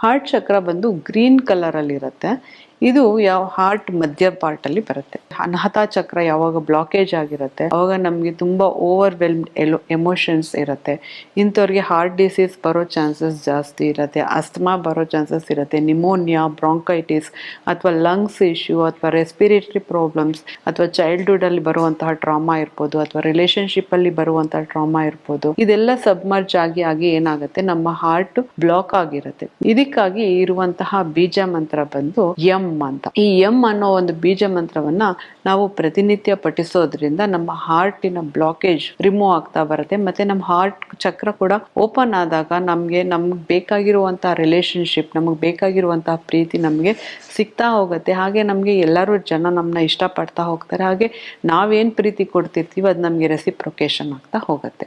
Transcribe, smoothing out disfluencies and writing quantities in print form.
Heart ಚಕ್ರ ಬಂದು green colour ಅಲ್ಲಿ ಇರುತ್ತೆ. ಇದು ಯಾವ ಹಾರ್ಟ್ ಮಧ್ಯ ಪಾರ್ಟ್ ಅಲ್ಲಿ ಬರುತ್ತೆ. ಅನಾಹತ ಚಕ್ರ ಯಾವಾಗ ಬ್ಲಾಕೇಜ್ ಆಗಿರುತ್ತೆ ಅವಾಗ ನಮ್ಗೆ ತುಂಬಾ ಓವರ್ವೆಲ್ಮ್ಡ್ ಎಮೋಷನ್ಸ್ ಇರುತ್ತೆ. ಇಂಥವ್ರಿಗೆ ಹಾರ್ಟ್ ಡಿಸೀಸ್ ಬರೋ ಚಾನ್ಸಸ್ ಜಾಸ್ತಿ ಇರುತ್ತೆ, ಅಸ್ತಮಾ ಬರೋ ಚಾನ್ಸಸ್ ಇರುತ್ತೆ, ನಿಮೋನಿಯಾ, ಬ್ರಾಂಕೈಟಿಸ್ ಅಥವಾ ಲಂಗ್ಸ್ ಇಶ್ಯೂ ಅಥವಾ ರೆಸ್ಪಿರೇಟರಿ ಪ್ರಾಬ್ಲಮ್ಸ್ ಅಥವಾ ಚೈಲ್ಡ್ಹುಡ್ ಅಲ್ಲಿ ಬರುವಂತಹ ಟ್ರಾಮಾ ಇರ್ಬೋದು ಅಥವಾ ರಿಲೇಶನ್ಶಿಪ್ ಅಲ್ಲಿ ಬರುವಂತಹ ಟ್ರಾಮಾ ಇರ್ಬೋದು. ಇದೆಲ್ಲ ಸಬ್ಮರ್ಜ್ ಆಗಿ ಏನಾಗುತ್ತೆ, ನಮ್ಮ ಹಾರ್ಟ್ ಬ್ಲಾಕ್ ಆಗಿರುತ್ತೆ. ಇದಕ್ಕಾಗಿ ಇರುವಂತಹ ಬೀಜ ಮಂತ್ರ ಬಂದು ಎಂ ಅಂತ. ಈ ಎಂ ಅನ್ನೋ ಒಂದು ಬೀಜ ಮಂತ್ರವನ್ನ ನಾವು ಪ್ರತಿನಿತ್ಯ ಪಠಿಸೋದ್ರಿಂದ ನಮ್ಮ ಹಾರ್ಟಿನ ಬ್ಲಾಕೇಜ್ ರಿಮೂವ್ ಆಗ್ತಾ ಬರುತ್ತೆ. ಮತ್ತೆ ನಮ್ಮ ಹಾರ್ಟ್ ಚಕ್ರ ಕೂಡ ಓಪನ್ ಆದಾಗ ನಮ್ಗೆ ಬೇಕಾಗಿರುವಂತಹ ರಿಲೇಶನ್ಶಿಪ್, ನಮಗೆ ಬೇಕಾಗಿರುವಂತಹ ಪ್ರೀತಿ ನಮ್ಗೆ ಸಿಗ್ತಾ ಹೋಗುತ್ತೆ. ಹಾಗೆ ನಮ್ಗೆ ಎಲ್ಲರೂ ಜನ ನಮ್ಮನ್ನ ಇಷ್ಟಪಡ್ತಾ ಹೋಗ್ತಾರೆ. ಹಾಗೆ ನಾವೇನ್ ಪ್ರೀತಿ ಕೊಡ್ತಿರ್ತೀವಿ ಅದು ನಮ್ಗೆ ರೆಸಿಪ್ರೊಕೇಶನ್ ಆಗ್ತಾ ಹೋಗುತ್ತೆ.